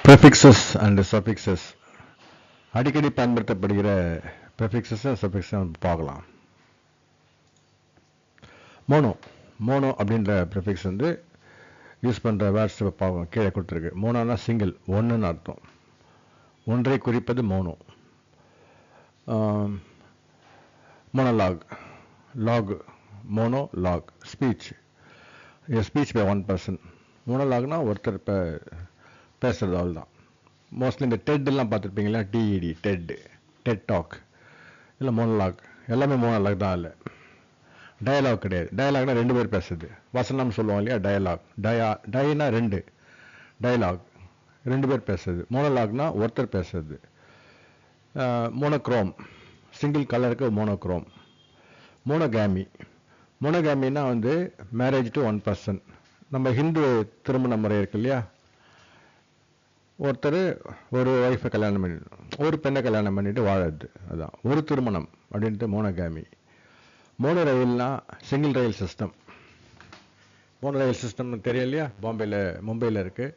Prefixes and suffixes அடிக்கடி பயன்படுத்தப்படுகிற prefixes suffixes பார்க்கலாம். மோனோ அப்படின்ற ப்ரிஃபிக்ஸ் வந்து யூஸ் பண்ணுற வேர்ட்ஸ் பார்க்கலாம். கீழே கொடுத்துருக்கு. மோனோனா சிங்கிள், ஒன்றுன்னு அர்த்தம். ஒன்றை குறிப்பது mono. Monologue, logue, mono logue, speech by one person. மோனோலாக்னா ஒருத்தர் இப்போ பேசுறது ஆள் தான். மோஸ்ட்லி இந்த டெட்லாம் பார்த்துருப்பீங்களா, டிஇடி, டெட் டாக், இல்லை மோனோலாக், எல்லாமே மோனோலாக் தான். இல்லை டயலாக் கிடையாது. டயலாக்னா ரெண்டு பேர் பேசுறது, வசனம் சொல்லுவோம் இல்லையா, டயலாக். டயனா ரெண்டு, டயலாக் ரெண்டு பேர் பேசுறது. மோனோலாக்னா ஒருத்தர் பேசுறது. மோனோக்ரோம், சிங்கிள் கலருக்கு மோனோக்ரோம். மோனோகாமினா வந்து மேரேஜ் டு ஒன் பர்சன். நம்ம ஹிந்து திருமண முறை இருக்கு இல்லையா, ஒருத்தர் ஒரு ஒய்ஃபை கல்யாணம் பண்ணி ஒரு பெண்ணை கல்யாணம் பண்ணிட்டு வாழறது, அதான் ஒரு திருமணம் அப்படின்ட்டு மோனோகாமி. மோனோ ரயில்னா சிங்கிள் ரயில் சிஸ்டம். மோனோ ரயில் சிஸ்டம் தெரியும் இல்லையா, மும்பையில் இருக்குது.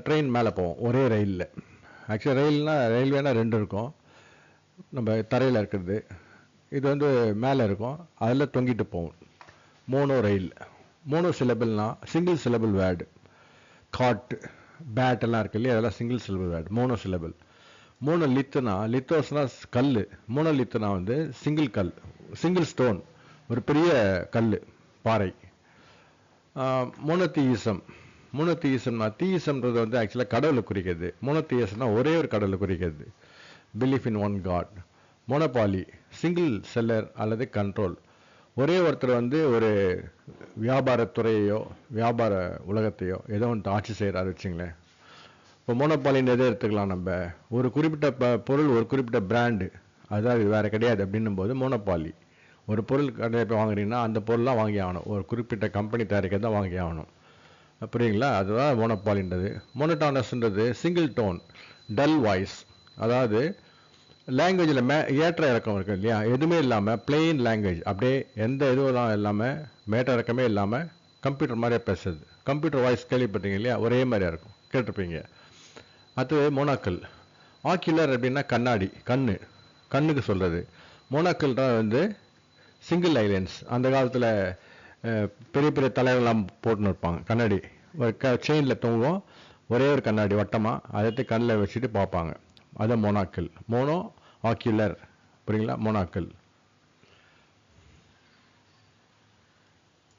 ட்ரெயின் மேலே போவோம் ஒரே ரயிலில். ஆக்சுவலாக ரயில்வேனா ரெண்டு இருக்கும். நம்ம தரையில் இருக்கிறது, இது வந்து மேலே இருக்கும், அதில் தொங்கிட்டு போவோம். Mono rail. மோனோ சிலபிள்னா single syllable word. Cot, bat எல்லாம் இருக்கு இல்லையா, அதெல்லாம் single syllable word, mono syllable. லித்தோஸ்னா கல். மோனோலித்துனா வந்து சிங்கிள் கல், சிங்கிள் ஸ்டோன், ஒரு பெரிய கல், பாறை. மோனோதீயிசம்னா தீயிசம்ன்றது வந்து ஆக்சுவலாக கடவுளை குறிக்கிறது. மோனோதீயிசம்னா ஒரே ஒரு கடவுளை குறிக்கிறது, belief in one God. Monopoly, single seller அல்லது கண்ட்ரோல். ஒரே ஒருத்தர் வந்து ஒரு வியாபாரத்துறையோ வியாபார உலகத்தையோ ஏதோ ஒன்று ஆட்சி செய்கிறாரு வச்சுங்களேன். இப்போ மோனோபாலின்னு எதை எடுத்துக்கலாம், நம்ம ஒரு குறிப்பிட்ட பொருள், ஒரு குறிப்பிட்ட பிராண்டு, அதாவது வேறு கிடையாது அப்படின்னும் போது மோனோபாலி. ஒரு பொருள் கடையில் போய் வாங்குறீங்கன்னா அந்த பொருள்லாம் வாங்கி ஆகணும், ஒரு குறிப்பிட்ட கம்பெனி தயாரிக்கிறது தான் வாங்கி ஆகணும். புரியுங்களா, அதுதான் மோனோபாலின்றது. மோனோடானஸ்ன்றது சிங்கிள் டோன், டல் வாய்ஸ். அதாவது லாங்குவேஜில் ஏற்ற இறக்கம் இருக்குது இல்லையா, எதுவுமே இல்லாமல் பிளெயின் லாங்குவேஜ், அப்படியே எந்த இதுவும் இல்லாமல், மேற்ற இறக்கமே இல்லாமல் கம்ப்யூட்டர் மாதிரியே பேசுறது. கம்ப்யூட்டர் வாய்ஸ் கேள்விப்பட்டீங்க இல்லையா, ஒரே மாதிரியா இருக்கும், கேட்டிருப்பீங்க. அது மோனாக்கல். ஆக்யூலர் அப்படின்னா கண்ணாடி, கண்ணுக்கு சொல்கிறது. மோனாக்கல் தான் வந்து சிங்கிள் ஐலன்ஸ். அந்த காலத்தில் பெரிய பெரிய தலைவர்கள்லாம் போட்டுன்னு இருப்பாங்க கண்ணாடி, செயினில் தொங்கும், ஒரே ஒரு கண்ணாடி வட்டமாக, அதை கண்ணில் வச்சுட்டு பார்ப்பாங்க. அது மோனாக்கல். மோனோ ஆக்யூலர், புரியுங்களா, மோனாக்கல்.